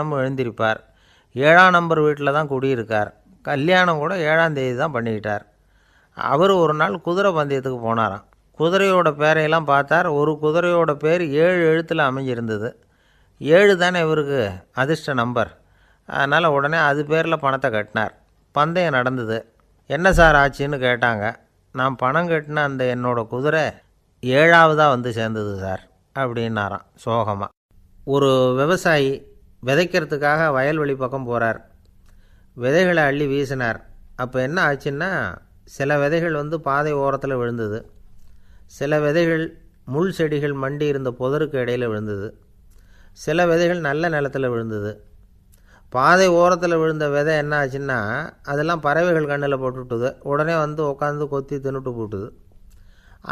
நம்ம எழுந்திருப்பார். 7ஆம் நம்பர் வீட்டில் தான் குடியிருக்கார். கல்யாணம் கூட 7ஆம் தேதி தான் பண்ணிக்கிட்டார். அவர் ஒரு நாள் குதிரை பந்தயத்துக்கு போனாராம். குதிரையோட பேரையெல்லாம் பார்த்தார். ஒரு குதிரையோட பேர் 7 எழுத்தில் அமைஞ்சிருந்தது. 7 தானே இவருக்கு அதிர்ஷ்ட நம்பர். அதனால் உடனே அது பேரில் பணத்தை கட்டினார். பந்தயம் நடந்தது. என்ன சார் ஆச்சுன்னு கேட்டாங்க. நான் பணம் கட்டின அந்த என்னோடய குதிரை 7ஆவதாக வந்து சேர்ந்தது சார் அப்படின்னாராம் சோகமாக. ஒரு விவசாயி விதைக்கிறதுக்காக வயல்வெளி பக்கம் போகிறார். விதைகளை அள்ளி வீசினார். அப்போ என்ன ஆச்சுன்னா, சில விதைகள் வந்து பாதை ஓரத்தில் விழுந்தது. சில விதைகள் முள் செடிகள் மண்டி இருந்த புதருக்கு இடையில் விழுந்தது. சில விதைகள் நல்ல நிலத்தில் விழுந்தது. பாதை ஓரத்தில் விழுந்த விதை என்ன ஆச்சுன்னா, அதெல்லாம் பறவைகள் கண்ணில் போட்டுவிட்டுது. உடனே வந்து உட்காந்து கொத்தி தின்னுட்டு போட்டுது.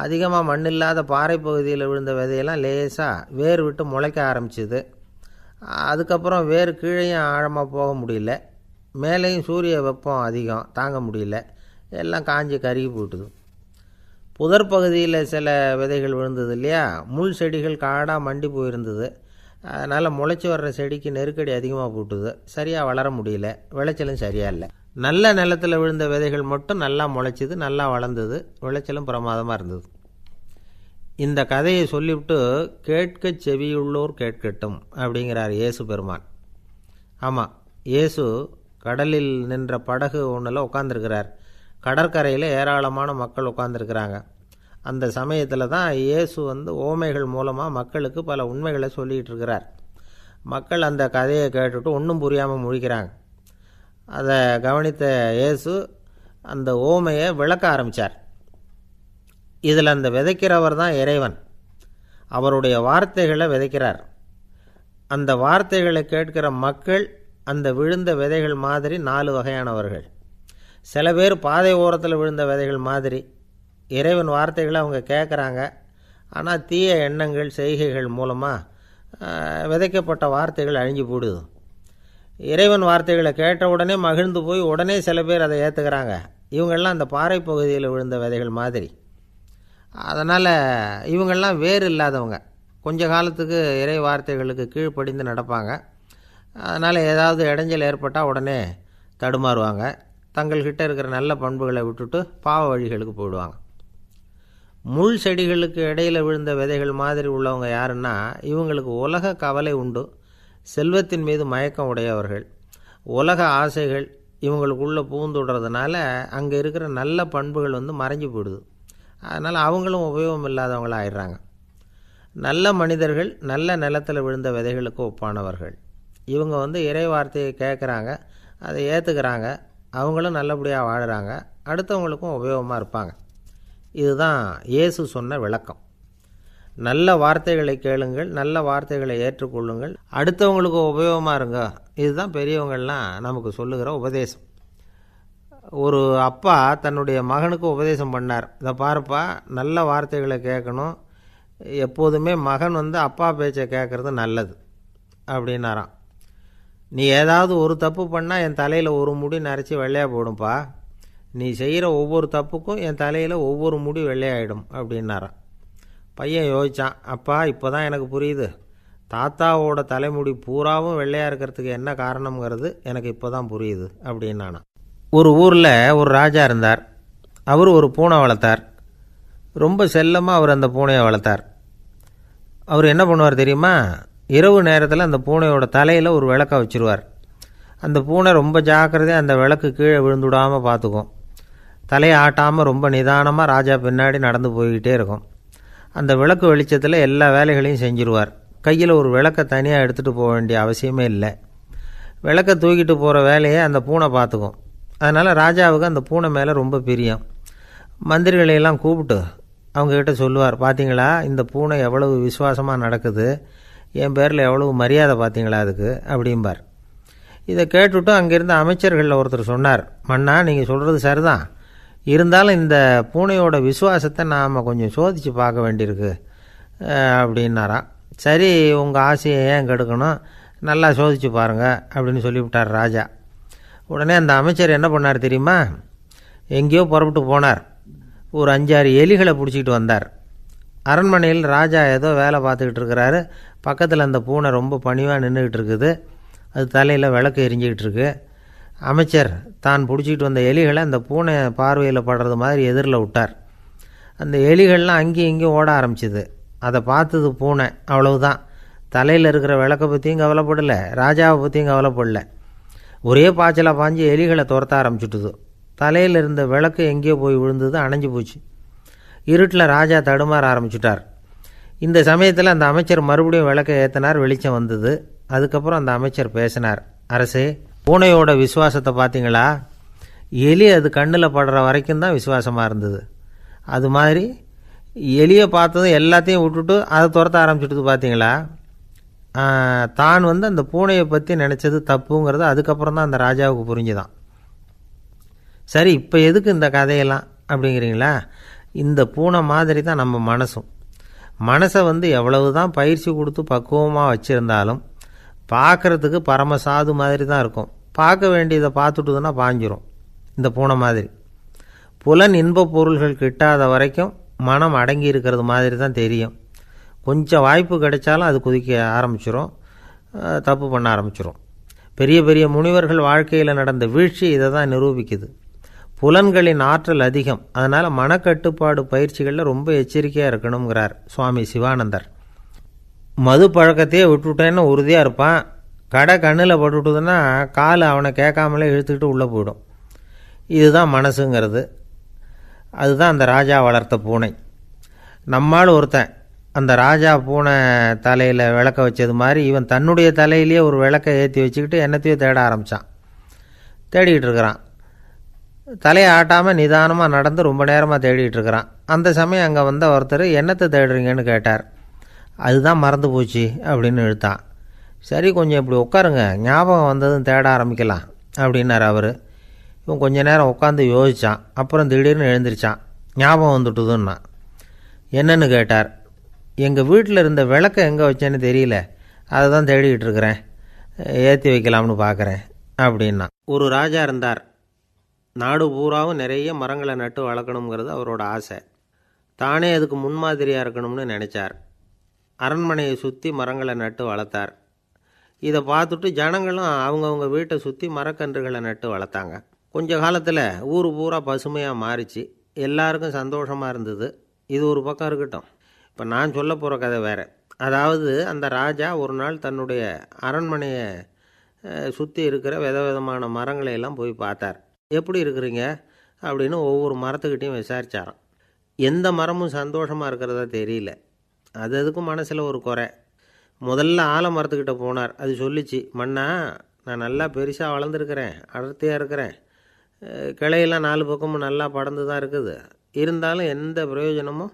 அதிகமாக மண் இல்லாத பாறை பகுதியில் விழுந்த விதையெல்லாம் லேசாக வேர் விட்டு முளைக்க ஆரம்பிச்சிது. அதுக்கப்புறம் வேர் கீழேயும் ஆழமாக போக முடியல. மேலேயும் சூரிய வெப்பம் அதிகம் தாங்க முடியல. எல்லாம் காஞ்சி கருகி போட்டுது. புதர் பகுதியில் சில விதைகள் விழுந்தது இல்லையா, முள் செடிகள் காடாக மண்டி போயிருந்தது. அதனால் முளைச்சி வர்ற செடிக்கு நெருக்கடி அதிகமாக போட்டுது. சரியாக வளர முடியல. விளைச்சலும் சரியாக இல்லை. நல்ல நிலத்தில் விழுந்த விதைகள் மட்டும் நல்லா முளைச்சிது, நல்லா வளர்ந்தது. விளைச்சலும் பிரமாதமாக இருந்தது. இந்த கதையை சொல்லிவிட்டு கேட்க செவியுள்ளோர் கேட்கட்டும் அப்படிங்கிறார் இயேசு பெருமான். ஆமாம், இயேசு கடலில் நின்ற படகு ஒன்றில் உட்காந்துருக்கிறார். கடற்கரையில் ஏராளமான மக்கள் உட்காந்துருக்கிறாங்க. அந்த சமயத்தில் தான் இயேசு வந்து ஓமைகள் மூலமாக மக்களுக்கு பல உண்மைகளை சொல்லிகிட்டு இருக்கிறார். மக்கள் அந்த கதையை கேட்டுட்டு ஒன்றும் புரியாமல் முழிக்கிறாங்க. அதை கவனித்த இயேசு அந்த ஓமையை விளக்க ஆரம்பித்தார். இதில் அந்த விதைக்கிறவர் தான் இறைவன். அவருடைய வார்த்தைகளை விதைக்கிறார். அந்த வார்த்தைகளை கேட்கிற மக்கள் அந்த விழுந்த விதைகள் மாதிரி 4 வகையானவர்கள். சில பேர் பாதை ஓரத்தில் விழுந்த விதைகள் மாதிரி. இறைவன் வார்த்தைகளை அவங்க கேட்குறாங்க. ஆனால் தீய எண்ணங்கள் செய்கைகள் மூலமாக விதைக்கப்பட்ட வார்த்தைகள் அழிஞ்சு போடுது. இறைவன் வார்த்தைகளை கேட்ட உடனே மகிழ்ந்து போய் உடனே சில பேர் அதை ஏற்றுக்கிறாங்க. இவங்கெல்லாம் அந்த பாறை பகுதியில் விழுந்த விதைகள் மாதிரி. அதனால் இவங்கெல்லாம் வேறு இல்லாதவங்க. கொஞ்ச காலத்துக்கு இறை வார்த்தைகளுக்கு கீழ்ப்படிந்து நடப்பாங்க. அதனால் ஏதாவது இடைஞ்சல் ஏற்பட்டால் உடனே தடுமாறுவாங்க. தங்கள்கிட்ட இருக்கிற நல்ல பண்புகளை விட்டுட்டு பாவ வழிகளுக்கு போயிடுவாங்க. முள் செடிகளுக்கு இடையில் விழுந்த விதைகள் மாதிரி உள்ளவங்க யாருன்னா, இவங்களுக்கு உலக கவலை உண்டு. செல்வத்தின் மீது மயக்கம் உடையவர்கள். உலக ஆசைகள் இவங்களுக்குள்ளே பூந்துடுறதுனால அங்கே இருக்கிற நல்ல பண்புகள் வந்து மறைஞ்சு போயிடுது. அதனால் அவங்களும் உபயோகம் இல்லாதவங்களாக ஆயிடுறாங்க. நல்ல மனிதர்கள் நல்ல நிலத்தில் விழுந்த விதைகளுக்கு ஒப்பானவர்கள். இவங்க வந்து இறை வார்த்தையை கேட்குறாங்க, அதை ஏற்றுக்கிறாங்க. அவங்களும் நல்லபடியாக வாழுறாங்க, அடுத்தவங்களுக்கும் உபயோகமாக இருப்பாங்க. இதுதான் இயேசு சொன்ன விளக்கம். நல்ல வார்த்தைகளை கேளுங்கள், நல்ல வார்த்தைகளை ஏற்றுக்கொள்ளுங்கள், அடுத்தவங்களுக்கு உபயோகமாக இருங்க. இதுதான் பெரியவங்கள்லாம் நமக்கு சொல்லுகிற உபதேசம். ஒரு அப்பா தன்னுடைய மகனுக்கு உபதேசம் பண்ணார். இதை பாருப்பா, நல்ல வார்த்தைகளை கேட்கணும், எப்போதுமே மகன் வந்து அப்பா பேச்சை கேட்குறது நல்லது அப்படின்னாராம். நீ ஏதாவது ஒரு தப்பு பண்ணால் என் தலையில் ஒரு முடி நரைச்சி வெள்ளையாக போடும்பா. நீ செய்கிற ஒவ்வொரு தப்புக்கும் என் தலையில் ஒவ்வொரு முடி வெள்ளையாயிடும் அப்படின்னாராம். பையன் யோசித்தான், அப்பா இப்போ தான் எனக்கு புரியுது, தாத்தாவோட தலைமுடி பூராவும் வெள்ளையாக இருக்கிறதுக்கு என்ன காரணங்கிறது எனக்கு இப்போ தான் புரியுது அப்படின்னானா. ஒரு ஊரில் ஒரு ராஜா இருந்தார். அவர் ஒரு பூனை வளர்த்தார். ரொம்ப செல்லமாக அவர் அந்த பூனையை வளர்த்தார். அவர் என்ன பண்ணுவார் தெரியுமா, இரவு நேரத்தில் அந்த பூனையோட தலையில் ஒரு விளக்கை வச்சுருவார். அந்த பூனை ரொம்ப ஜாக்கிரதையாக அந்த விளக்கு கீழே விழுந்துடாமல் பார்த்துக்கும். தலையை ஆட்டாமல் ரொம்ப நிதானமாக ராஜா பின்னாடி நடந்து போய்கிட்டே இருக்கும். அந்த விளக்கு வெளிச்சத்தில் எல்லா வேலைகளையும் செஞ்சுருவார். கையில் ஒரு விளக்கை தனியாக எடுத்துகிட்டு போக வேண்டிய அவசியமே இல்லை. விளக்கை தூக்கிட்டு போகிற வேலையை அந்த பூனை பார்த்துக்கும். அதனால் ராஜாவுக்கு அந்த பூனை மேலே ரொம்ப பிரியம். மந்திரிகளையெல்லாம் கூப்பிட்டு அவங்கக்கிட்ட சொல்லுவார், பார்த்தீங்களா இந்த பூனை எவ்வளவு விசுவாசமாக நடக்குது, என் பேரில் எவ்வளவு மரியாதை பார்த்தீங்களா அதுக்கு அப்படிம்பார். இதை கேட்டுவிட்டு அங்கேருந்து அமைச்சர்களில் ஒருத்தர் சொன்னார், மன்னா நீங்கள் சொல்கிறது சரிதான், இருந்தாலும் இந்த பூனையோட விசுவாசத்தை நாம் கொஞ்சம் சோதித்து பார்க்க வேண்டியிருக்கு அப்படின்னாராம். சரி, உங்கள் ஆசையை ஏன் கெடுக்கணும், நல்லா சோதித்து பாருங்கள் அப்படின்னு சொல்லிவிட்டார் ராஜா. உடனே அந்த அமைச்சர் என்ன பண்ணார் தெரியுமா, எங்கேயோ புறப்பட்டு போனார். ஒரு 5-6 எலிகளை பிடிச்சிக்கிட்டு வந்தார். அரண்மனையில் ராஜா ஏதோ வேலை பார்த்துக்கிட்டு இருக்கிறாரு. பக்கத்தில் அந்த பூனை ரொம்ப பணிவாக நின்றுக்கிட்டு இருக்குது. அது தலையில் விளக்கு எரிஞ்சிக்கிட்டு இருக்கு. அமைச்சர் தான் பிடிச்சிக்கிட்டு வந்த எலிகளை அந்த பூனை பார்வையில் படுறது மாதிரி எதிரில் விட்டார். அந்த எலிகள்லாம் அங்கேயும் இங்கேயும் ஓட ஆரம்பிச்சிது. அதை பார்த்தது பூனை. அவ்வளவுதான். தலையில் இருக்கிற விளக்கை பற்றியும் கவலைப்படலை, ராஜாவை பற்றியும் கவலைப்படலை. ஒரே பாய்ச்சலாக பாஞ்சு எலிகளை துரத்த ஆரம்பிச்சுட்டுது. தலையில் இருந்த விளக்கு எங்கேயோ போய் விழுந்தது, அணைஞ்சு போச்சு. இருட்டில் ராஜா தடுமாற ஆரம்பிச்சுட்டார். இந்த சமயத்தில் அந்த அமைச்சர் மறுபடியும் விளக்கை ஏற்றினார். வெளிச்சம் வந்தது. அதுக்கப்புறம் அந்த அமைச்சர் பேசினார். அரசே, பூனையோட விசுவாசத்தை பார்த்தீங்களா? எலி அது கண்ணில் படுற வரைக்கும் தான் விசுவாசமாக இருந்தது. அது மாதிரி எலியை பார்த்ததும் எல்லாத்தையும் விட்டுட்டு அதை துரத்த ஆரம்பிச்சுட்டு பார்த்தீங்களா? தான் அந்த பூனையை பற்றி நினச்சது தப்புங்கிறது அதுக்கப்புறம் தான் அந்த ராஜாவுக்கு புரிஞ்சுதான். சரி, இப்போ எதுக்கு இந்த கதையெல்லாம் அப்படிங்கிறீங்களா? இந்த பூனை மாதிரி தான் நம்ம மனசும். மனசை எவ்வளவு தான் பயிற்சி கொடுத்து பக்குவமாக வச்சுருந்தாலும் பார்க்குறதுக்கு பரமசாது மாதிரி தான் இருக்கும். பார்க்க வேண்டியதை பார்த்துட்டுதுன்னா பாஞ்சிரும். இந்த பூனை மாதிரி புலன் இன்ப பொருள்கள் கிட்டாத வரைக்கும் மனம் அடங்கி இருக்கிறது மாதிரி தான் தெரியும். கொஞ்சம் வாய்ப்பு கிடைச்சாலும் அது குதிக்க ஆரம்பிச்சிரும், தப்பு பண்ண ஆரம்பிச்சிரும். பெரிய பெரிய முனிவர்கள் வாழ்க்கையில் நடந்த வீழ்ச்சி இதை தான் நிரூபிக்குது. புலன்களின் ஆற்றல் அதிகம். அதனால் மனக்கட்டுப்பாடு பயிற்சிகளில் ரொம்ப எச்சரிக்கையாக இருக்கணுங்கிறார் சுவாமி சிவானந்தர். மது பழக்கத்தையே விட்டுவிட்டேன்னு உறுதியாக இருப்பான். கடை கண்ணில் பட்டுவிட்டுதுன்னா கால் அவனை கேட்காமலே இழுத்துக்கிட்டு உள்ளே போயிடும். இதுதான் மனசுங்கிறது. அதுதான் அந்த ராஜா வளர்த்த பூனை. நம்மால் ஒருத்தன் அந்த ராஜா பூனை தலையில் விளக்க வச்சது மாதிரி இவன் தன்னுடைய தலையிலேயே ஒரு விளக்கை ஏற்றி வச்சுக்கிட்டு என்னத்தையோ தேட ஆரம்பித்தான். தேடிக்கிட்டு இருக்கிறான். தலையை ஆட்டாமல் நிதானமாக நடந்து ரொம்ப நேரமாக தேடிகிட்டு இருக்கிறான். அந்த சமயம் அங்கே வந்த ஒருத்தர், என்னத்தை தேடுறீங்கன்னு கேட்டார். அதுதான் மறந்து போச்சு அப்படின்னு இழுத்தான். சரி, கொஞ்சம் இப்படி உட்காருங்க, ஞாபகம் வந்ததும் தேட ஆரம்பிக்கலாம் அப்படின்னார் அவர். இவன் கொஞ்ச நேரம் உட்காந்து யோசித்தான். அப்புறம் திடீர்னு எழுந்திரிச்சான். ஞாபகம் வந்துட்டுதுன்னா. என்னன்னு கேட்டார். எங்கள் வீட்டில் இருந்த விளக்கை எங்கே வச்சேன்னு தெரியல, அதை தான் தேடிக்கிட்டு இருக்கிறேன், ஏற்றி வைக்கலாம்னு பார்க்குறேன் அப்படின்னா. ஒரு ராஜா இருந்தார். நாடு பூராவும் நிறைய மரங்களை நட்டு வளர்க்கணுங்கிறது அவரோட ஆசை. தானே அதுக்கு முன்மாதிரியாக இருக்கணும்னு நினச்சார். அரண்மனையை சுற்றி மரங்களை நட்டு வளர்த்தார். இதை பார்த்துட்டு ஜனங்களும் அவங்கவுங்க வீட்டை சுற்றி மரக்கன்றுகளை நட்டு வளர்த்தாங்க. கொஞ்ச காலத்தில் ஊர் பூரா பசுமையாக மாறிச்சு. எல்லாருக்கும் சந்தோஷமாக இருந்தது. இது ஒரு பக்கம் இருக்கட்டும். இப்போ நான் சொல்ல போகிற கதை வேறு. அதாவது அந்த ராஜா ஒரு நாள் தன்னுடைய அரண்மனையை சுற்றி இருக்கிற விதவிதமான மரங்களை எல்லாம் போய் பார்த்தார். எப்படி இருக்கிறீங்க அப்படின்னு ஒவ்வொரு மரத்துக்கிட்டையும் விசாரித்தாராம். எந்த மரமும் சந்தோஷமாக இருக்கிறதா தெரியல. அது அதுக்கும் மனசில் ஒரு குறை. முதல்ல ஆலமரத்துக்கிட்ட போனார். அது சொல்லிச்சு, மண்ணா, நான் நல்லா பெருசாக வளர்ந்துருக்கிறேன், அடர்த்தியாக இருக்கிறேன், கிளையெல்லாம் 4 பக்கமும் நல்லா படர்ந்து தான் இருக்குது, இருந்தாலும் எந்த பிரயோஜனமும்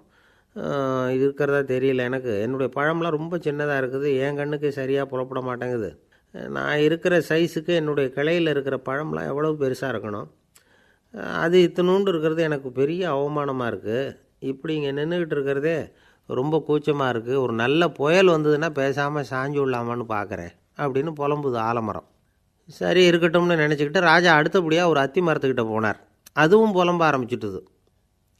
இருக்கிறதா தெரியல எனக்கு. என்னுடைய பழம்லாம் ரொம்ப சின்னதாக இருக்குது, என் கண்ணுக்கு சரியாக புறப்பட மாட்டேங்குது. நான் இருக்கிற சைஸுக்கு என்னுடைய கிளையில் இருக்கிற பழம்லாம் எவ்வளோ பெருசாக இருக்கணும், அது இத்தினூண்டு இருக்கிறது எனக்கு பெரிய அவமானமாக இருக்குது. இப்படி இங்கே நின்றுக்கிட்டு இருக்கிறதே ரொம்ப கூச்சமாக இருக்குது. ஒரு நல்ல புயல் வந்ததுன்னா பேசாமல் சாஞ்சு விடலாமான்னு பார்க்குறேன் அப்படின்னு புலம்புது ஆலமரம். சரி, இருக்கட்டும்னு நினச்சிக்கிட்டு ராஜா அடுத்தபடியாக ஒரு அத்தி மரத்துக்கிட்ட போனார். அதுவும் புலம்ப ஆரம்பிச்சுட்டுது.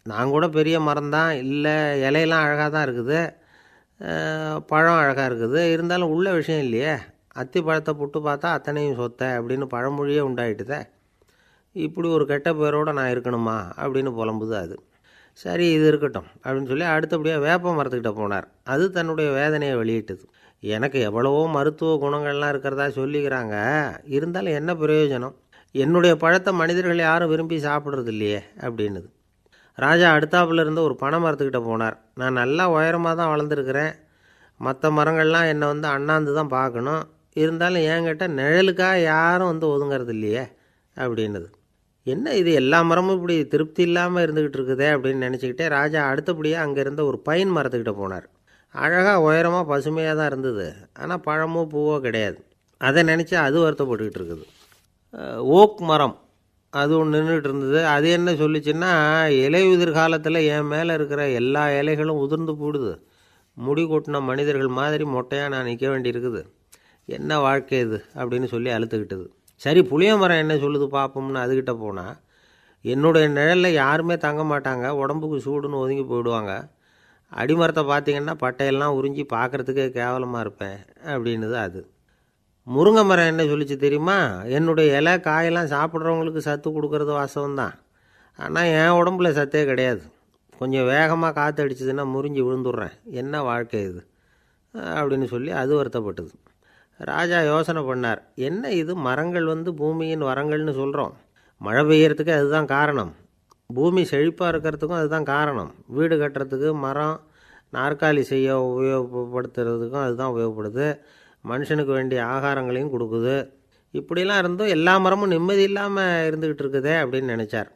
நான் கூட பெரிய மரம்தான், இல்லை இலையெல்லாம் அழகாக தான் இருக்குது, பழம் அழகாக இருக்குது, இருந்தாலும் உள்ள விஷயம் இல்லையே, அத்தி பழத்தை புட்டு பார்த்தா அத்தனையும் சொத்தை அப்படின்னு பழமொழியே உண்டாயிட்டுதே, இப்படி ஒரு கெட்ட பேரோடு நான் இருக்கணுமா அப்படின்னு புலம்புது அது. சரி, இது இருக்கட்டும் அப்படின்னு சொல்லி அடுத்தபடியாக வேப்ப மரத்துக்கிட்ட போனார். அது தன்னுடைய வேதனையை வெளியிட்டது. எனக்கு எவ்வளவோ மருத்துவ குணங்கள்லாம் இருக்கிறதா சொல்லிக்கிறாங்க, இருந்தாலும் என்ன பிரயோஜனம், என்னுடைய பழத்தை மனிதர்கள் யாரும் விரும்பி சாப்பிட்றது இல்லையே அப்படின்னுது. ராஜா அடுத்தாப்புல இருந்த ஒரு பனை மரத்துக்கிட்ட போனார். நான் நல்லா உயரமாக தான் வளர்ந்துருக்கிறேன், மற்ற மரங்கள்லாம் என்னை அண்ணாந்து தான் பார்க்கணும், இருந்தாலும் என்கிட்ட நிழலுக்காக யாரும் ஒதுங்கிறது இல்லையே அப்படின்னுது. என்ன இது, எல்லா மரமும் இப்படி திருப்தி இல்லாமல் இருந்துக்கிட்டு இருக்குதே அப்படின்னு நினச்சிக்கிட்டே ராஜா அடுத்தபடியாக அங்கே இருந்த ஒரு பைன் மரத்துக்கிட்ட போனார். அழகாக உயரமாக பசுமையாக தான் இருந்தது, ஆனால் பழமோ பூவோ கிடையாது. அதை நினச்சி அது வருத்தப்பட்டுக்கிட்டு இருக்குது. ஓக் மரம் அது ஒன்று நின்றுட்டு இருந்தது. அது என்ன சொல்லிச்சுன்னா, இலையுதிர் காலத்தில் என் மேலே இருக்கிற எல்லா இலைகளும் உதிர்ந்து போடுது, முடி கொட்டின மனிதர்கள் மாதிரி மொட்டையாக நான் நிற்க வேண்டியிருக்குது, என்ன வாழ்க்கை இது அப்படின்னு சொல்லி அழுத்துக்கிட்டது. சரி, புளிய மரம் என்ன சொல்லுது பார்ப்போம்னு அதுக்கிட்ட போனால், என்னுடைய நிழலில் யாருமே தங்க மாட்டாங்க, உடம்புக்கு சூடுன்னு ஒதுங்கி போயிடுவாங்க, அடிமரத்தை பார்த்திங்கன்னா பட்டையெல்லாம் உறிஞ்சி பார்க்குறதுக்கே கேவலமாக இருப்பேன் அப்படின்னுது அது. முருங்கை மரம் என்ன சொல்லிச்சு தெரியுமா? என்னுடைய இலை காயெல்லாம் சாப்பிட்றவங்களுக்கு சத்து கொடுக்கறது வாசம்தான், ஆனால் என் உடம்புல சத்தே கிடையாது. கொஞ்சம் வேகமாக காற்று அடிச்சதுன்னா முறிஞ்சு விழுந்துடுறேன். என்ன வாழ்க்கை இது அப்படின்னு சொல்லி அது வருத்தப்பட்டது. ராஜா யோசனை பண்ணார். என்ன இது, மரங்கள் பூமியின் வரங்கள்னு சொல்கிறோம். மழை பெய்யறதுக்கு அதுதான் காரணம், பூமி செழிப்பாக இருக்கிறதுக்கும் அதுதான் காரணம், வீடு கட்டுறதுக்கு மரம், நாற்காலி செய்ய உபயோகப்படுத்துறதுக்கும் அதுதான் உபயோகப்படுது, மனுஷனுக்கு வேண்டிய ஆகாரங்களையும் கொடுக்குது. இப்படிலாம் இருந்தும் எல்லா மரமும் நிம்மதி இல்லாமல் இருந்துக்கிட்டு இருக்குதே அப்படின்னு நினச்சார்.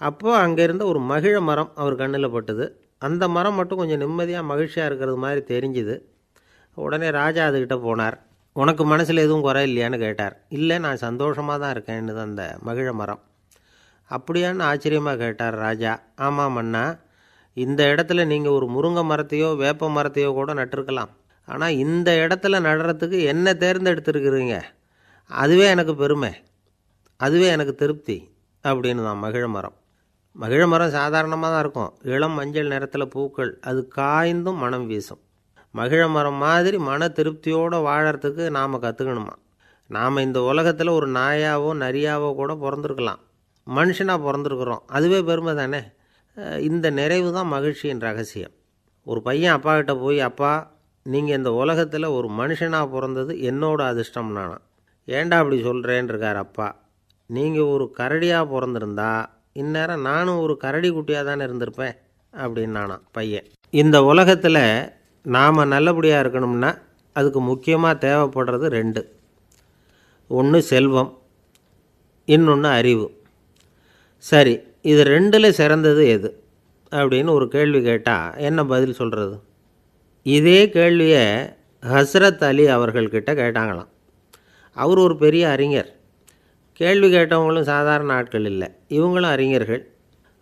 அப்போது அங்கே இருந்த ஒரு மகிழ மரம் அவர் கண்ணில் பட்டுது. அந்த மரம் மட்டும் கொஞ்சம் நிம்மதியாக மகிழ்ச்சியாக இருக்கிறது மாதிரி தெரிஞ்சுது. உடனே ராஜா அதுக்கிட்ட போனார். உனக்கு மனசில் எதுவும் குறை இல்லையான்னு கேட்டார். இல்லை, நான் சந்தோஷமாக தான் இருக்கேன்னு அந்த மகிழ மரம். அப்படியான்னு ஆச்சரியமாக கேட்டார் ராஜா. ஆமாம் மன்னா, இந்த இடத்துல நீங்கள் ஒரு முருங்கை மரத்தையோ வேப்ப மரத்தையோ கூட நட்டிருக்கலாம், ஆனால் இந்த இடத்துல நடுறதுக்கு என்ன தேர்ந்தெடுத்துருக்குறீங்க, அதுவே எனக்கு பெருமை, அதுவே எனக்கு திருப்தி அப்படின்னு தான் மகிழ மரம். மகிழ மரம் சாதாரணமாக தான் இருக்கும், இளம் மஞ்சள் நிறத்தில் பூக்கள், அது காய்ந்தும் மனம் வீசும். மகிழ மரம் மாதிரி மன திருப்தியோடு வாழறதுக்கு நாம் கற்றுக்கணுமா. நாம் இந்த உலகத்தில் ஒரு நாயாவோ நரியாவோ கூட பிறந்திருக்கலாம், மனுஷனாக பிறந்திருக்கிறோம், அதுவே பெருமை தானே. இந்த நிறைவு தான் மகிழ்ச்சியின் ரகசியம். ஒரு பையன் அப்பா கிட்ட போய், அப்பா நீங்கள் இந்த உலகத்தில் ஒரு மனுஷனாக பிறந்தது என்னோட அதிர்ஷ்டம் நானா. ஏண்டா அப்படி சொல்கிறேன்னு இருக்கார் அப்பா. நீங்கள் ஒரு கரடியாக பிறந்திருந்தா இந்நேரம் நானும் ஒரு கரடி குட்டியாக தானே இருந்திருப்பேன் அப்படின்னு நானா பையன். இந்த உலகத்தில் நாம் நல்லபடியாக இருக்கணும்னா அதுக்கு முக்கியமாக தேவைப்படுறது ரெண்டு. ஒன்று செல்வம், இன்னொன்று அறிவு. சரி, இது ரெண்டில் சிறந்தது எது அப்படின்னு ஒரு கேள்வி கேட்டால் என்ன பதில் சொல்கிறது? இதே கேள்வியை ஹஸ்ரத் அலி அவர்கள்கிட்ட கேட்டாங்களாம். அவர் ஒரு பெரிய அறிஞர். கேள்வி கேட்டவங்களும் சாதாரண ஆட்கள் இல்லை, இவங்களும் அறிஞர்கள்.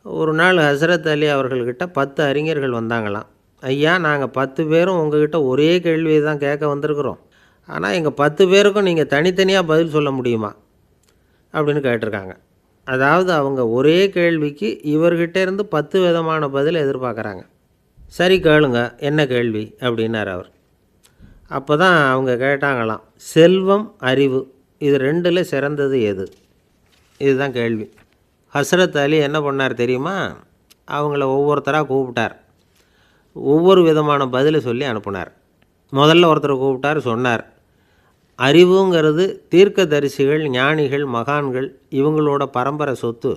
ஒரு நாள் ஹஸ்ரத் அலி அவர்கள்கிட்ட 10 அறிஞர்கள் வந்தாங்களாம். ஐயா, நாங்கள் 10 பேரும் உங்ககிட்ட ஒரே கேள்வியை தான் கேட்க வந்திருக்கிறோம், ஆனால் எங்கள் 10 பேருக்கும் நீங்கள் தனித்தனியாக பதில் சொல்ல முடியுமா அப்படின்னு கேட்டிருக்காங்க. அதாவது அவங்க ஒரே கேள்விக்கு இவர்கிட்ட இருந்து 10 விதமான பதில் எதிர்பார்க்குறாங்க. சரி கேளுங்க, என்ன கேள்வி அப்படின்னார் அவர். அப்போ தான் அவங்க கேட்டாங்களாம், செல்வம் அறிவு இது ரெண்டில் சிறந்தது எது, இதுதான் கேள்வி. ஹஸ்ரத் அலி என்ன பண்ணார் தெரியுமா? அவங்கள ஒவ்வொருத்தராக கூப்பிட்டார், ஒவ்வொரு விதமான பதிலை சொல்லி அனுப்புனார். முதல்ல ஒருத்தரை கூப்பிட்டார், சொன்னார், அறிவுங்கிறது தீர்க்கதரிசிகள், ஞானிகள், மகான்கள் இவங்களோட பரம்பரை சொத்து,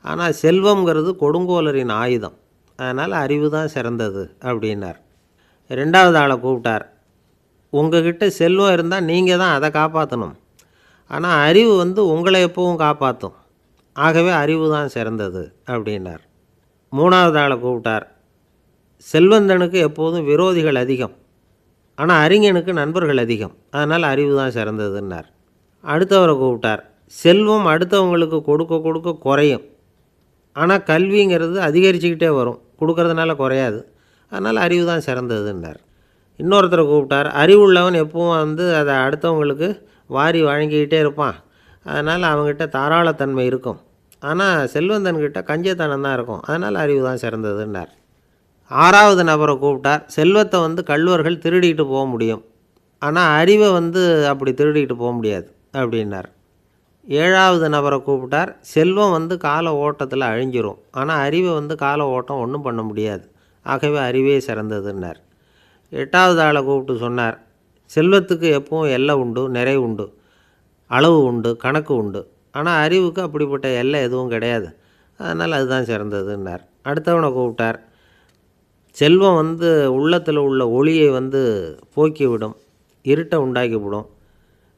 ஆனால் செல்வங்கிறது கொடுங்கோலரின் ஆயுதம், அதனால் அறிவு தான் சிறந்தது அப்படின்னார். ரெண்டாவது ஆளை கூப்பிட்டார், உங்ககிட்ட செல்வம் இருந்தால் நீங்கள் தான் அதை காப்பாற்றணும், ஆனால் அறிவு உங்களை எப்பவும் காப்பாற்றும், ஆகவே அறிவு தான் சிறந்தது அப்படின்னார். மூணாவது ஆளை கூப்பிட்டார், செல்வந்தனுக்கு எப்போதும் விரோதிகள் அதிகம், ஆனால் அறிஞனுக்கு நண்பர்கள் அதிகம், அதனால் அறிவு தான் சிறந்ததுன்னார். அடுத்தவரை கூப்பிட்டார், செல்வம் அடுத்தவங்களுக்கு கொடுக்க கொடுக்க குறையும், ஆனால் கல்விங்கிறது அதிகரிச்சுக்கிட்டே வரும், கொடுக்கறதுனால குறையாது, அதனால் அறிவு தான் சிறந்ததுன்னார். இன்னொருத்தரை கூப்பிட்டார், அறிவுள்ளவன் எப்பவும் அதை அடுத்தவங்களுக்கு வாரி வழங்கிக்கிட்டே இருப்பான், அதனால் அவங்ககிட்ட தாராளத்தன்மை இருக்கும், ஆனால் செல்வந்தன்கிட்ட கஞ்சத்தனம் தான் இருக்கும், அதனால் அறிவு தான் சிறந்ததுன்னார். ஆறாவது நபரை கூப்பிட்டார், செல்வத்தை கள்வர்கள் திருடிட்டு போக முடியும், ஆனால் அறிவை அப்படி திருடிட்டு போக முடியாது அப்படின்னார். ஏழாவது நபரை கூப்பிட்டார், செல்வம் கால ஓட்டத்தில் அழிஞ்சிரும், ஆனால் அறிவை கால ஓட்டம் ஒன்றும் பண்ண முடியாது, ஆகவே அறிவே சிறந்ததுன்னார். எட்டாவது ஆளை கூப்பிட்டு சொன்னார், செல்வத்துக்கு எப்பவும் எல்லை உண்டு, நிறை உண்டு, அளவு உண்டு, கணக்கு உண்டு, ஆனால் அறிவுக்கு அப்படிப்பட்ட எல்லை எதுவும் கிடையாது, அதனால் அதுதான் சிறந்ததுன்னார். அடுத்தவனை கூப்பிட்டார், செல்வம் உள்ளத்தில் உள்ள ஒளியை போக்கிவிடும், இருட்டை உண்டாக்கிவிடும்,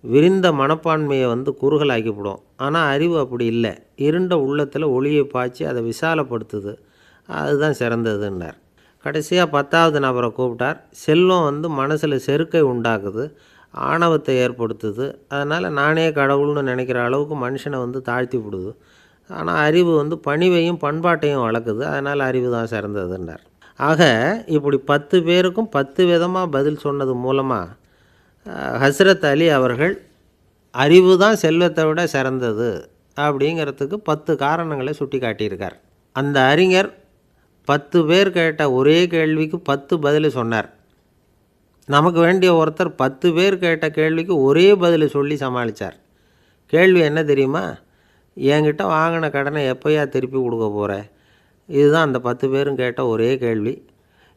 விரிந்த மனப்பான்மையை குறுகலாக்கிவிடும், ஆனால் அறிவு அப்படி இல்லை, இருண்ட உள்ளத்தில் ஒளியை பாய்ச்சி அதை விசாலப்படுத்துது, அதுதான் சிறந்ததுன்னார். கடைசியாக 10வது நபரை கூப்பிட்டார், செல்வம் மனசில் செருக்கை உண்டாக்குது, ஆணவத்தை ஏற்படுத்துது, அதனால் நானே கடவுள்னு நினைக்கிற அளவுக்கு மனுஷனை தாழ்த்தி விடுது, ஆனால் அறிவு பணிவையும் பண்பாட்டையும் வளர்க்குது, அதனால் அறிவு தான் சிறந்ததுன்னார். ஆக இப்படி 10 பேருக்கும் 10 விதமாக பதில் சொன்னது மூலமாக ஹஸ்ரத் அலி அவர்கள் அறிவு தான் செல்வத்தை விட சிறந்தது அப்படிங்கிறதுக்கு 10 காரணங்களை சுட்டி காட்டியிருக்கார். அந்த அறிஞர் 10 பேர் கேட்ட ஒரே கேள்விக்கு 10 பதில் சொன்னார். நமக்கு வேண்டிய ஒருத்தர் 10 பேர் கேட்ட கேள்விக்கு ஒரே பதில் சொல்லி சமாளித்தார். கேள்வி என்ன தெரியுமா? என்கிட்ட வாங்கின கடனை எப்போயா திருப்பி கொடுக்க போகிற? இதுதான் அந்த 10 பேரும் கேட்ட ஒரே கேள்வி.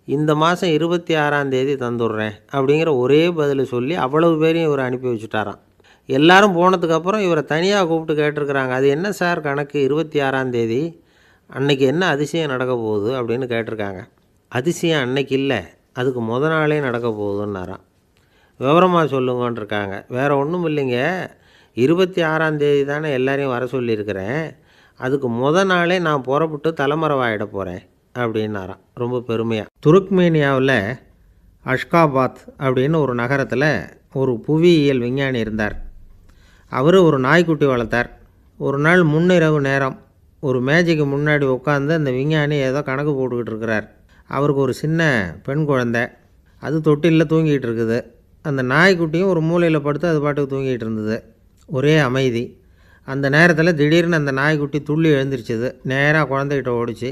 இந்த மாதம் 26ஆம் தேதி தந்துடுறேன் அப்படிங்கிற ஒரே பதில் சொல்லி அவ்வளவு பேரையும் இவர் அனுப்பி வச்சுட்டாராம். எல்லாரும் போனதுக்கப்புறம் இவரை தனியாக கூப்பிட்டு கேட்டிருக்கிறாங்க. அது என்ன சார் கணக்கு 26ஆம் தேதி, அன்னைக்கு என்ன அதிசயம் நடக்க போகுது அப்படின்னு கேட்டிருக்காங்க. அதிசயம் அன்னைக்கு இல்லை, அதுக்கு நாளே நடக்க போகுதுன்னாராம். விவரமாக சொல்லுங்கன்னு இருக்காங்க. வேறு ஒன்றும் இல்லைங்க, 26ஆம் தேதி தானே எல்லாரையும் வர சொல்லியிருக்கிறேன், அதுக்கு நாளே நான் புறப்பட்டு தலைமறைவாயிட போகிறேன் அப்படின்னாராம் ரொம்ப பெருமையாக. துருக்மேனியாவில் அஷ்காபாத் அப்படின்னு ஒரு நகரத்தில் ஒரு புவியியல் விஞ்ஞானி இருந்தார். அவர் ஒரு நாய்க்குட்டி வளர்த்தார். ஒரு நாள் முன்னிரவு நேரம் ஒரு மேஜைக்கு முன்னாடி உட்காந்து அந்த விஞ்ஞானி ஏதோ கணக்கு போட்டுக்கிட்டு இருக்கிறார். அவருக்கு ஒரு சின்ன பெண் குழந்தை, அது தொட்டிலில் தூங்கிட்டு இருக்குது. அந்த நாய்க்குட்டியும் ஒரு மூலையில் படுத்து அது பாட்டுக்கு தூங்கிட்டு இருந்தது. ஒரே அமைதி. அந்த நேரத்தில் திடீர்னு அந்த நாய்க்குட்டி துள்ளி எழுந்திரிச்சிது. நேராக குழந்தைகிட்ட ஓடிச்சு.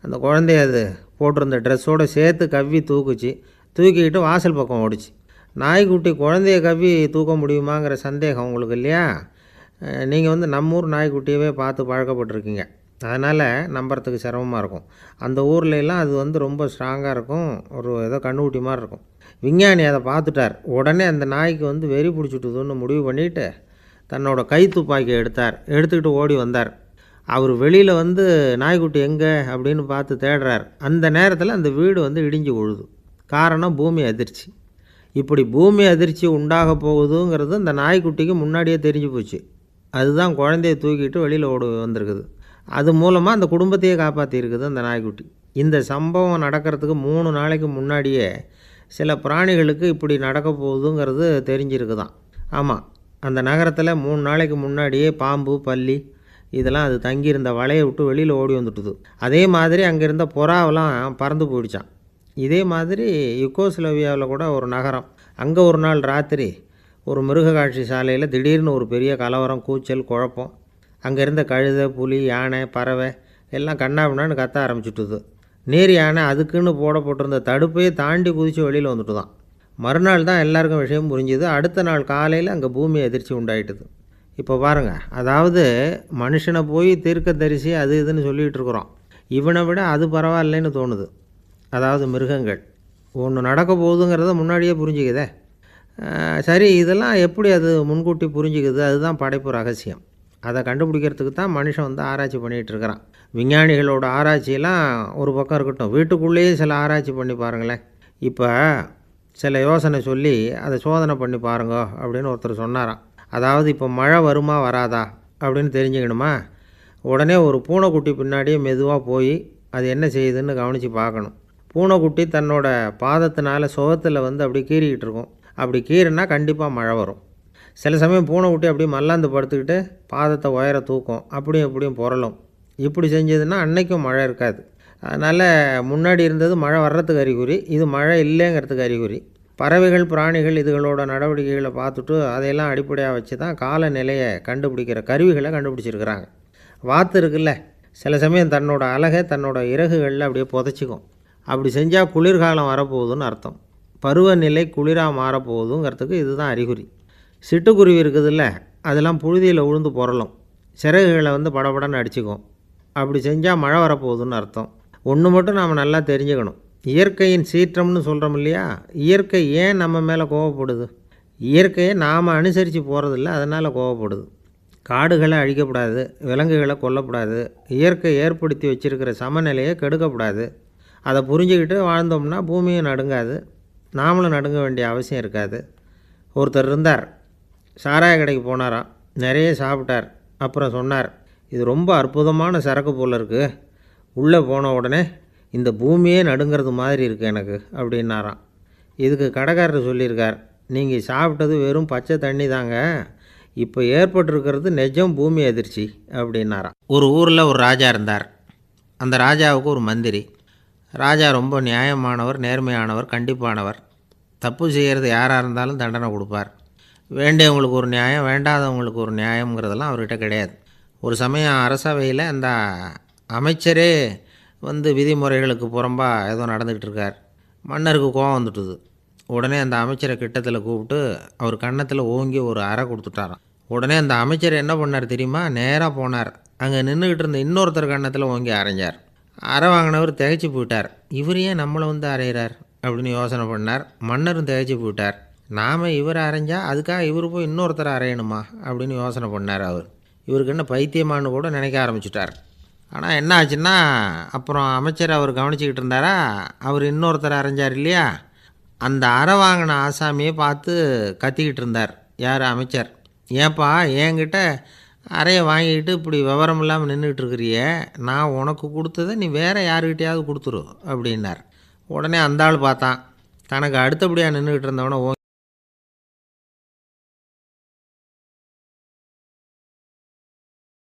அந்த குழந்தைய அது போட்டிருந்த ட்ரெஸ்ஸோடு சேர்த்து கவ்வி தூக்குச்சு. தூக்கிக்கிட்டு வாசல் பக்கம் ஓடிச்சு. நாய்க்குட்டி குழந்தைய கவ்வி தூக்க முடியுமாங்கிற சந்தேகம் உங்களுக்கு இல்லையா? நீங்கள் நம்ம ஊர் நாய்க்குட்டியவே பார்த்து பழக்கப்பட்டிருக்கீங்க, அதனால் நம்புறதுக்கு சிரமமாக இருக்கும். அந்த ஊர்லெலாம் அது ரொம்ப ஸ்ட்ராங்காக இருக்கும், ஒரு ஏதோ கண்ணுக்குட்டி மாதிரி இருக்கும். விஞ்ஞானி அதை பார்த்துட்டார். உடனே அந்த நாய்க்கு வெறி பிடிச்சிட்டுதுன்னு முடிவு பண்ணிவிட்டு தன்னோட கை துப்பாக்கியை எடுத்துக்கிட்டு ஓடி வந்தார். அவர் வெளியில் நாய்க்குட்டி எங்கே அப்படின்னு பார்த்து தேடுறார். அந்த நேரத்தில் அந்த வீடு இடிஞ்சு விழுது. காரணம் பூமி அதிர்ச்சி. இப்படி பூமி அதிர்ச்சி உண்டாக போகுதுங்கிறது அந்த நாய்க்குட்டிக்கு முன்னாடியே தெரிஞ்சு போச்சு. அதுதான் குழந்தைய தூக்கிட்டு வெளியில் ஓடி வந்திருக்குது. அது மூலமாக அந்த குடும்பத்தையே காப்பாற்றியிருக்குது அந்த நாய்க்குட்டி. இந்த சம்பவம் நடக்கிறதுக்கு 3 நாளைக்கு முன்னாடியே சில பிராணிகளுக்கு இப்படி நடக்க போகுதுங்கிறது தெரிஞ்சிருக்குதான். ஆமாம், அந்த நகரத்தில் 3 நாளைக்கு முன்னாடியே பாம்பு, பல்லி இதெல்லாம் அது தங்கியிருந்த வலையை விட்டு வெளியில் ஓடி வந்துட்டுது. அதே மாதிரி அங்கே இருந்த புறாவெல்லாம் பறந்து போயிடுச்சான். இதே மாதிரி யுகோஸ்லோவியாவில் கூட ஒரு நகரம், அங்கே ஒரு நாள் ராத்திரி ஒரு மிருக காட்சி சாலையில் திடீர்னு ஒரு பெரிய கலவரம், கூச்சல், குழப்பம். அங்கே இருந்த கழுதை, புலி, யானை, பறவை எல்லாம் கண்ணாபின்னான்னு கத்த ஆரம்பிச்சுட்டுது. நீர் யானை அதுக்குன்னு போடப்பட்டிருந்த தடுப்பையே தாண்டி குதித்து வெளியில் வந்துட்டு தான். மறுநாள் தான் எல்லாருக்கும் விஷயம் புரிஞ்சுது. அடுத்த நாள் காலையில் அங்கே பூமி அதிர்ச்சி உண்டாயிட்டுது. இப்போ பாருங்கள், அதாவது மனுஷனை போய் தீர்க்கதரிசி அது இதுன்னு சொல்லிகிட்டு இருக்கிறோம். இவனை விட அது பரவாயில்லைன்னு தோணுது. அதாவது மிருகங்கள் ஒன்று நடக்க போகுதுங்கிறத முன்னாடியே புரிஞ்சுக்குதே. சரி, இதெல்லாம் எப்படி அது முன்கூட்டி புரிஞ்சுக்குது? அதுதான் படைப்பு ரகசியம். அதை கண்டுபிடிக்கிறதுக்கு தான் மனுஷன் ஆராய்ச்சி பண்ணிகிட்டு இருக்கிறான். விஞ்ஞானிகளோட ஆராய்ச்சியெல்லாம் ஒரு பக்கம் இருக்கட்டும், வீட்டுக்குள்ளேயே சில ஆராய்ச்சி பண்ணி பாருங்களேன். இப்போ சில யோசனை சொல்லி அதை சோதனை பண்ணி பாருங்க அப்படின்னு ஒருத்தர் சொன்னாராம். அதாவது இப்போ மழை வருமா வராதா அப்படின்னு தெரிஞ்சுக்கணுமா, உடனே ஒரு பூனைக்குட்டி பின்னாடியே மெதுவாக போய் அது என்ன செய்யுதுன்னு கவனித்து பார்க்கணும். பூனைக்குட்டி தன்னோட பாதத்தினால சுகத்தில் அப்படி கீறிக்கிட்டு இருக்கும். அப்படி கீறினா கண்டிப்பாக மழை வரும். சில சமயம் பூனைக்குட்டி அப்படியே மல்லாந்து படுத்துக்கிட்டு பாதத்தை உயர தூக்கும், அப்படியும் இப்படியும் புரளும். இப்படி செஞ்சதுன்னா அன்னைக்கும் மழை இருக்காது. அதனால் முன்னாடி இருந்தது மழை வர்றதுக்கு அறிகுறி, இது மழை இல்லைங்கிறதுக்கு அறிகுறி. பறவைகள், பிராணிகள் இதுகளோட நடவடிக்கைகளை பார்த்துட்டு அதையெல்லாம் அடிப்படையாக வச்சு தான் காலநிலையை கண்டுபிடிக்கிற கருவிகளை கண்டுபிடிச்சிருக்கிறாங்க. வாத்து இருக்குல்ல, சில சமயம் தன்னோட அழகை தன்னோட இறகுகளில் அப்படியே புதைச்சிக்கும். அப்படி செஞ்சால் குளிர்காலம் வரப்போகுதுன்னு அர்த்தம். பருவநிலை குளிராக மாறப்போகுதுங்கிறதுக்கு இதுதான் அறிகுறி. சிட்டுக்குருவி இருக்குதுல்ல, அதெல்லாம் புழுதியில் உழுந்து புரளும், சிறகுகளை படபடன்னு அடிச்சுக்கும். அப்படி செஞ்சால் மழை வரப்போகுதுன்னு அர்த்தம். ஒன்று மட்டும் நாம் நல்லா தெரிஞ்சுக்கணும், இயற்கையின் சீற்றம்னு சொல்கிறோம் இல்லையா, இயற்கை ஏன் நம்ம மேலே கோவப்படுது? இயற்கையை நாம் அனுசரித்து போகிறதில்ல, அதனால் கோவப்படுது. காடுகளை அழிக்கப்படாது, விலங்குகளை கொல்லக்கூடாது, இயற்கை ஏற்படுத்தி வச்சுருக்கிற சமநிலையை கெடுக்கக்கூடாது. அதை புரிஞ்சுக்கிட்டு வாழ்ந்தோம்னா பூமியும் நடுங்காது, நாமளும் நடுங்க வேண்டிய அவசியம் இருக்காது. ஒருத்தர் இருந்தார், சாராய கடைக்கு போனாராம், நிறைய சாப்பிட்டார். அப்புறம் சொன்னார், இது ரொம்ப அற்புதமான சரக்கு போல் இருக்குது, உள்ளே போன உடனே இந்த பூமியே நடுங்கிறது மாதிரி இருக்குது எனக்கு அப்படின்னாராம். இதுக்கு கடைக்காரர் சொல்லியிருக்கார், நீங்கள் சாப்பிட்டது வெறும் பச்சை தண்ணி தாங்க, இப்போ ஏற்பட்டிருக்கிறது நிஜம் பூமி அதிர்ச்சி அப்படின்னாராம். ஒரு ஊரில் ஒரு ராஜா இருந்தார். அந்த ராஜாவுக்கு ஒரு மந்திரி. ராஜா ரொம்ப நியாயமானவர், நேர்மையானவர், கண்டிப்பானவர். தப்பு செய்கிறது யாராக இருந்தாலும் தண்டனை கொடுப்பார். வேண்டியவங்களுக்கு ஒரு நியாயம், வேண்டாதவங்களுக்கு ஒரு நியாயங்கிறதெல்லாம் அவர்கிட்ட கிடையாது. ஒரு சமயம் அரசவையில் அந்த அமைச்சரே விதிமுறைகளுக்கு புறம்பாக ஏதோ நடந்துக்கிட்டு இருக்கார். மன்னருக்கு கோபம் வந்துட்டுது. உடனே அந்த அமைச்சரை கிட்டத்தில் கூப்பிட்டு அவர் கன்னத்தில் ஓங்கி ஒரு அறை கொடுத்துட்டாராம். உடனே அந்த அமைச்சர் என்ன பண்ணார் தெரியுமா? நேராக போனார். அங்கே நின்றுக்கிட்டு இருந்த இன்னொருத்தர் கன்னத்தில் ஓங்கி அரைஞ்சார். அறை வாங்கினவர் திகைச்சு போயிட்டார். இவர் ஏன் நம்மளை வந்து அரைகிறார் அப்படின்னு யோசனை பண்ணார். மன்னரும் திகைச்சு போயிட்டார். நாம் இவரை அரைஞ்சா அதுக்காக இவர் போய் இன்னொருத்தரை அரையணுமா அப்படின்னு யோசனை பண்ணார் அவர். இவருக்கு என்ன பைத்தியமானு கூட நினைக்க ஆரம்பிச்சிட்டார். ஆனால் என்ன ஆச்சுன்னா, அப்புறம் அமைச்சர் அவர் கவனிச்சிக்கிட்டு இருந்தாரா, அவர் இன்னொருத்தரை அரைஞ்சார் இல்லையா, அந்த அறை வாங்கின ஆசாமியை பார்த்து கத்திக்கிட்டு இருந்தார். யார்? அமைச்சர். ஏன்பா என்கிட்ட அறையை வாங்கிக்கிட்டு இப்படி விவரம் இல்லாமல் நின்றுக்கிட்டு இருக்கிறிய, நான் உனக்கு கொடுத்ததை நீ வேறு யாருக்கிட்டையாவது கொடுத்துரு அப்படின்னார். உடனே அந்த ஆள் பார்த்தான், தனக்கு அடுத்தபடியாக நின்றுக்கிட்டு இருந்தவனை